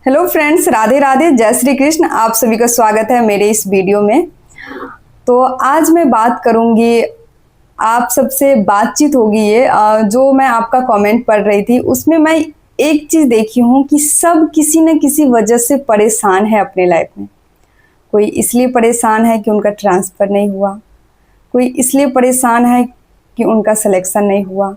Hello friends, Radhe Radhe, जय श्री कृष्ण। आप सभी का स्वागत है मेरे इस वीडियो में। तो आज मैं बात करूंगी, आप सबसे बातचीत होगी ये जो मैं आपका कमेंट पढ़ रही थी उसमें मैं एक चीज़ देखी हूँ कि सब किसी न किसी वजह से परेशान है अपने लाइफ में। कोई इसलिए परेशान है कि उनका ट्रांसफ़र नहीं हुआ, कोई इसलिए परेशान है कि उनका सिलेक्शन नहीं हुआ,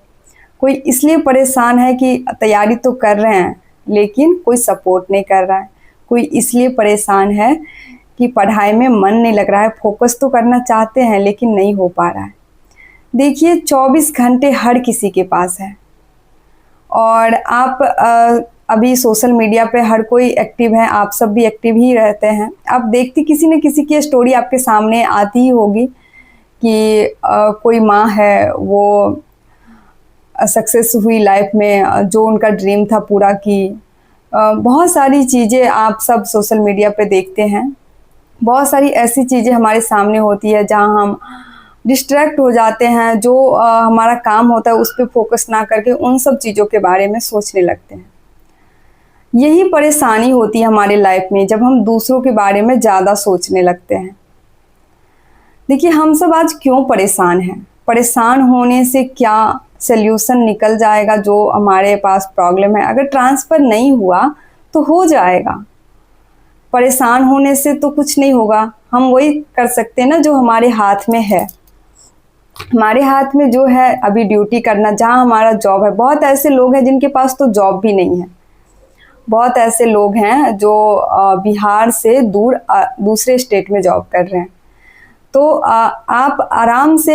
कोई इसलिए परेशान है कि तैयारी तो कर रहे हैं लेकिन कोई सपोर्ट नहीं कर रहा है, कोई इसलिए परेशान है कि पढ़ाई में मन नहीं लग रहा है, फोकस तो करना चाहते हैं लेकिन नहीं हो पा रहा है। देखिए, 24 घंटे हर किसी के पास है और आप अभी सोशल मीडिया पे हर कोई एक्टिव है, आप सब भी एक्टिव ही रहते हैं। आप देखती किसी न किसी की स्टोरी आपके सामने आती ही होगी कि कोई माँ है, वो सक्सेस हुई लाइफ में, जो उनका ड्रीम था पूरा की। बहुत सारी चीज़ें आप सब सोशल मीडिया पे देखते हैं, बहुत सारी ऐसी चीज़ें हमारे सामने होती है जहां हम डिस्ट्रैक्ट हो जाते हैं, जो हमारा काम होता है उस पर फोकस ना करके उन सब चीज़ों के बारे में सोचने लगते हैं। यही परेशानी होती है हमारे लाइफ में जब हम दूसरों के बारे में ज़्यादा सोचने लगते हैं। देखिए, हम सब आज क्यों परेशान हैं, परेशान होने से क्या सल्यूशन निकल जाएगा जो हमारे पास प्रॉब्लम है। अगर ट्रांसफ़र नहीं हुआ तो हो जाएगा, परेशान होने से तो कुछ नहीं होगा। हम वही कर सकते हैं ना जो हमारे हाथ में है। हमारे हाथ में जो है अभी ड्यूटी करना, जहाँ हमारा जॉब है। बहुत ऐसे लोग हैं जिनके पास तो जॉब भी नहीं है, बहुत ऐसे लोग हैं जो बिहार से दूर दूसरे स्टेट में जॉब कर रहे हैं। तो आप आराम से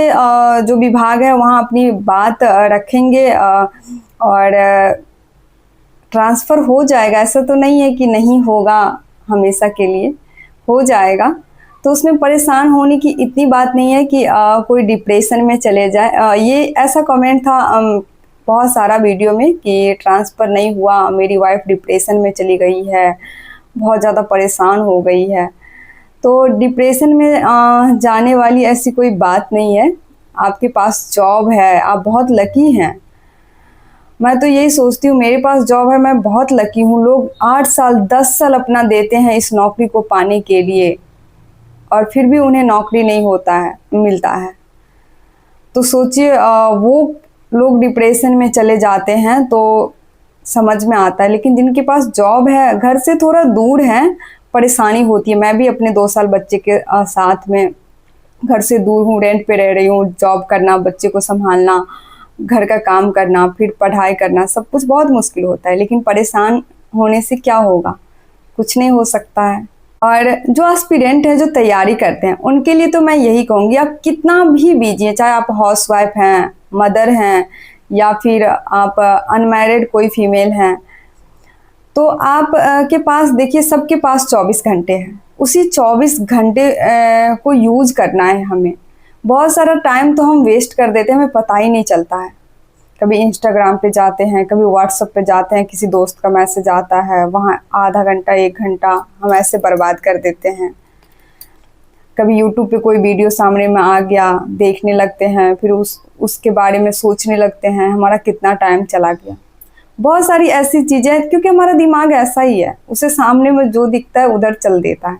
जो विभाग है वहाँ अपनी बात रखेंगे और ट्रांसफ़र हो जाएगा। ऐसा तो नहीं है कि नहीं होगा, हमेशा के लिए हो जाएगा। तो उसमें परेशान होने की इतनी बात नहीं है कि कोई डिप्रेशन में चले जाए। ये ऐसा कमेंट था बहुत सारा वीडियो में कि ट्रांसफ़र नहीं हुआ, मेरी वाइफ डिप्रेशन में चली गई है, बहुत ज़्यादा परेशान हो गई है। तो डिप्रेशन में जाने वाली ऐसी कोई बात नहीं है। आपके पास जॉब है, आप बहुत लकी हैं। मैं तो यही सोचती हूँ, मेरे पास जॉब है, मैं बहुत लकी हूँ। लोग 8 साल 10 साल अपना देते हैं इस नौकरी को पाने के लिए और फिर भी उन्हें नौकरी नहीं मिलता है। तो सोचिए, वो लोग डिप्रेशन में चले जाते हैं तो समझ में आता है। लेकिन जिनके पास जॉब है, घर से थोड़ा दूर है, परेशानी होती है। मैं भी अपने 2 साल बच्चे के साथ में घर से दूर हूँ, रेंट पे रह रही हूँ। जॉब करना, बच्चे को संभालना, घर का काम करना, फिर पढ़ाई करना, सब कुछ बहुत मुश्किल होता है। लेकिन परेशान होने से क्या होगा, कुछ नहीं हो सकता है। और जो एस्पिरेंट है, जो तैयारी करते हैं, उनके लिए तो मैं यही कहूँगी, आप कितना भी बिजी हैं, चाहे आप हाउसवाइफ हैं, मदर हैं, या फिर आप अनमैरिड कोई फीमेल हैं, तो आप के पास देखिए, सबके पास 24 घंटे हैं। उसी 24 घंटे को यूज़ करना है हमें। बहुत सारा टाइम तो हम वेस्ट कर देते हैं, हमें पता ही नहीं चलता है। कभी इंस्टाग्राम पे जाते हैं, कभी व्हाट्सएप पे जाते हैं, किसी दोस्त का मैसेज आता है, वहाँ आधा घंटा 1 घंटा हम ऐसे बर्बाद कर देते हैं। कभी यूट्यूब पे कोई वीडियो सामने में आ गया, देखने लगते हैं, फिर उसके बारे में सोचने लगते हैं, हमारा कितना टाइम चला गया। बहुत सारी ऐसी चीज़ें हैं, क्योंकि हमारा दिमाग ऐसा ही है, उसे सामने में जो दिखता है उधर चल देता है।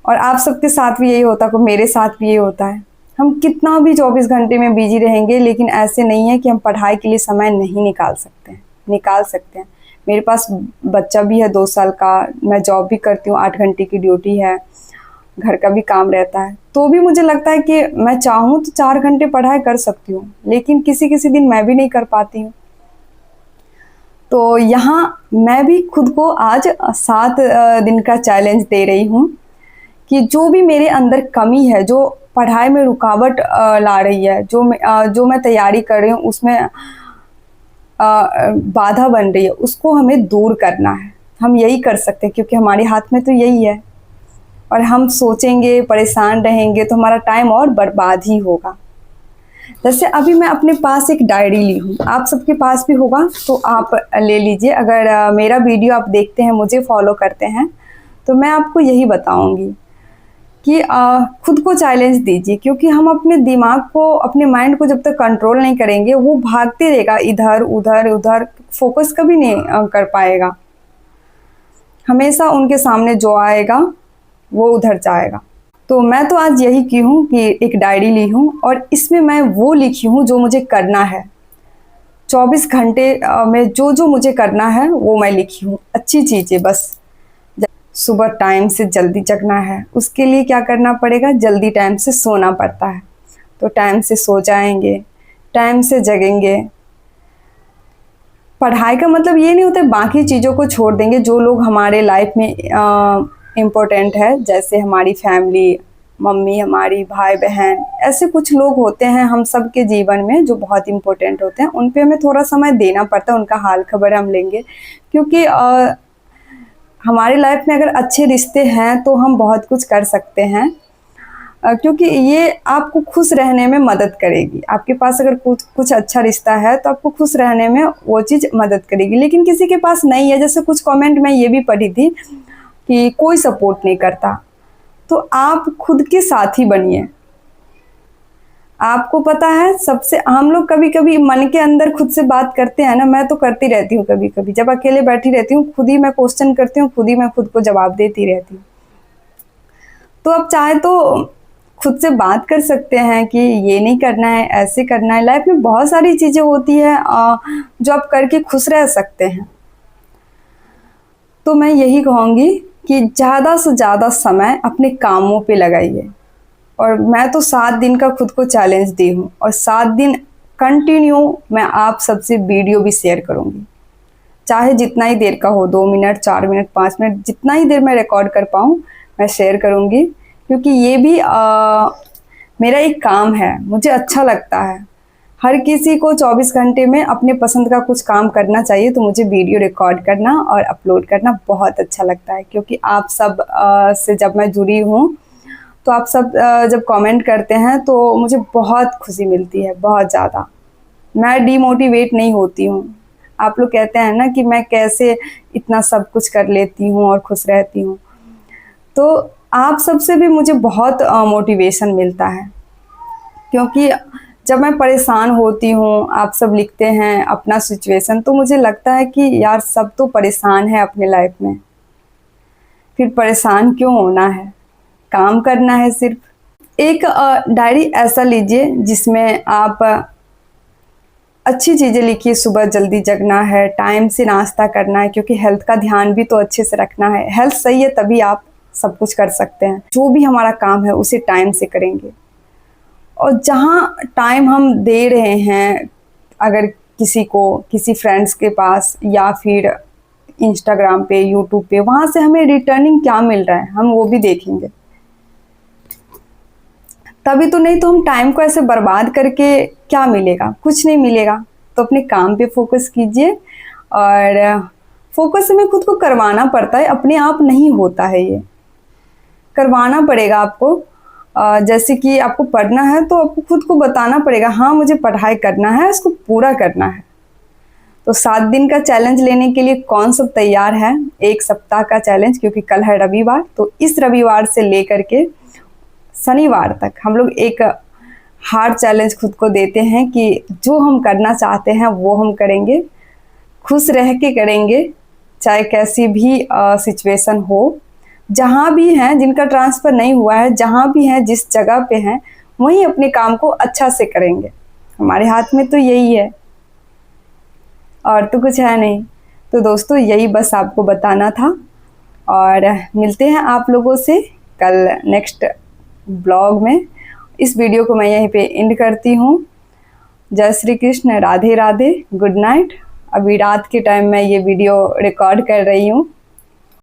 और आप सबके साथ भी यही होता है, मेरे साथ भी यही होता है। हम कितना भी 24 घंटे में बिजी रहेंगे, लेकिन ऐसे नहीं है कि हम पढ़ाई के लिए समय नहीं निकाल सकते हैं, निकाल सकते हैं। मेरे पास बच्चा भी है 2 साल का, मैं जॉब भी करती हूँ, 8 घंटे की ड्यूटी है, घर का भी काम रहता है। तो भी मुझे लगता है कि मैं चाहूँ तो 4 घंटे पढ़ाई कर सकती हूँ, लेकिन किसी किसी दिन मैं भी नहीं कर पाती हूँ। तो यहाँ मैं भी खुद को आज 7 दिन का चैलेंज दे रही हूँ कि जो भी मेरे अंदर कमी है, जो पढ़ाई में रुकावट ला रही है, जो मैं तैयारी कर रही हूँ उसमें बाधा बन रही है, उसको हमें दूर करना है। हम यही कर सकते हैं, क्योंकि हमारे हाथ में तो यही है। और हम सोचेंगे, परेशान रहेंगे तो हमारा टाइम और बर्बाद ही होगा। जैसे अभी मैं अपने पास एक डायरी ली हूँ, आप सबके पास भी होगा तो आप ले लीजिए। अगर मेरा वीडियो आप देखते हैं, मुझे फॉलो करते हैं, तो मैं आपको यही बताऊँगी कि खुद को चैलेंज दीजिए। क्योंकि हम अपने दिमाग को, अपने माइंड को जब तक कंट्रोल नहीं करेंगे, वो भागते रहेगा इधर उधर उधर, फोकस कभी नहीं कर पाएगा। हमेशा उनके सामने जो आएगा वो उधर जाएगा। तो मैं तो आज यही की हूँ कि एक डायरी ली हूँ और इसमें मैं वो लिखी हूँ जो मुझे करना है। 24 घंटे में जो जो मुझे करना है वो मैं लिखी हूँ, अच्छी चीज़ें बस। सुबह टाइम से जल्दी जगना है, उसके लिए क्या करना पड़ेगा, जल्दी टाइम से सोना पड़ता है। तो टाइम से सो जाएंगे, टाइम से जगेंगे। पढ़ाई का मतलब ये नहीं होता बाकी चीज़ों को छोड़ देंगे जो लोग हमारे लाइफ में इम्पोर्टेंट है, जैसे हमारी फैमिली, मम्मी हमारी, भाई बहन, ऐसे कुछ लोग होते हैं हम सब के जीवन में जो बहुत इम्पोर्टेंट होते हैं। उन पे हमें थोड़ा समय देना पड़ता है, उनका हाल खबर हम लेंगे, क्योंकि हमारी लाइफ में अगर अच्छे रिश्ते हैं तो हम बहुत कुछ कर सकते हैं, क्योंकि ये आपको खुश रहने में मदद करेगी। आपके पास अगर कुछ अच्छा रिश्ता है तो आपको खुश रहने में वो चीज़ मदद करेगी। लेकिन किसी के पास नहीं है, जैसे कुछ कमेंट मैं ये भी पढ़ी थी कि कोई सपोर्ट नहीं करता, तो आप खुद के साथी बनिए। आपको पता है, सबसे हम लोग कभी कभी मन के अंदर खुद से बात करते हैं ना, मैं तो करती रहती हूँ। कभी कभी जब अकेले बैठी रहती हूँ, खुद ही मैं क्वेश्चन करती हूँ, खुद ही मैं खुद को जवाब देती रहती हूँ। तो अब चाहे तो खुद से बात कर सकते हैं कि ये नहीं करना है, ऐसे करना है। लाइफ में बहुत सारी चीज़ें होती है जो आप करके खुश रह सकते हैं। तो मैं यही कहूँगी कि ज़्यादा से ज़्यादा समय अपने कामों पे लगाइए। और मैं तो 7 दिन का खुद को चैलेंज दी हूँ, और 7 दिन कंटिन्यू मैं आप सबसे वीडियो भी शेयर करूँगी, चाहे जितना ही देर का हो, 2 मिनट, 4 मिनट, 5 मिनट, जितना ही देर मैं रिकॉर्ड कर पाऊँ मैं शेयर करूँगी। क्योंकि ये भी मेरा एक काम है, मुझे अच्छा लगता है। हर किसी को 24 घंटे में अपने पसंद का कुछ काम करना चाहिए, तो मुझे वीडियो रिकॉर्ड करना और अपलोड करना बहुत अच्छा लगता है। क्योंकि आप सब से जब मैं जुड़ी हूँ तो आप सब जब कमेंट करते हैं तो मुझे बहुत खुशी मिलती है, बहुत ज़्यादा। मैं डीमोटिवेट नहीं होती हूँ। आप लोग कहते हैं ना कि मैं कैसे इतना सब कुछ कर लेती हूँ और खुश रहती हूँ, तो आप सबसे भी मुझे बहुत मोटिवेशन मिलता है। क्योंकि जब मैं परेशान होती हूँ, आप सब लिखते हैं अपना सिचुएशन, तो मुझे लगता है कि यार सब तो परेशान है अपने लाइफ में, फिर परेशान क्यों होना है, काम करना है सिर्फ। एक डायरी ऐसा लीजिए जिसमें आप अच्छी चीज़ें लिखिए। सुबह जल्दी जगना है, टाइम से नाश्ता करना है, क्योंकि हेल्थ का ध्यान भी तो अच्छे से रखना है। हेल्थ सही है तभी आप सब कुछ कर सकते हैं। जो भी हमारा काम है उसे टाइम से करेंगे। और जहाँ टाइम हम दे रहे हैं, अगर किसी को, किसी फ्रेंड्स के पास या फिर इंस्टाग्राम पे, यूट्यूब पे, वहाँ से हमें रिटर्निंग क्या मिल रहा है हम वो भी देखेंगे। तभी तो, नहीं तो हम टाइम को ऐसे बर्बाद करके क्या मिलेगा, कुछ नहीं मिलेगा। तो अपने काम पे फोकस कीजिए, और फोकस हमें खुद को करवाना पड़ता है, अपने आप नहीं होता है, ये करवाना पड़ेगा आपको। जैसे कि आपको पढ़ना है तो आपको खुद को बताना पड़ेगा, हाँ मुझे पढ़ाई करना है, इसको पूरा करना है। तो 7 दिन का चैलेंज लेने के लिए कौन सब तैयार है? 1 सप्ताह का चैलेंज, क्योंकि कल है रविवार, तो इस रविवार से लेकर के शनिवार तक हम लोग एक हार्ड चैलेंज खुद को देते हैं कि जो हम करना चाहते हैं वो हम करेंगे, खुश रह के करेंगे, चाहे कैसी भी सिचुएशन हो। जहाँ भी हैं, जिनका ट्रांसफ़र नहीं हुआ है, जहाँ भी हैं, जिस जगह पे हैं, वहीं अपने काम को अच्छा से करेंगे। हमारे हाथ में तो यही है, और तो कुछ है नहीं। तो दोस्तों यही बस आपको बताना था, और मिलते हैं आप लोगों से कल नेक्स्ट ब्लॉग में। इस वीडियो को मैं यहीं पे एंड करती हूँ। जय श्री कृष्ण, राधे राधे, गुड नाइट। अभी रात के टाइम मैं ये वीडियो रिकॉर्ड कर रही हूँ।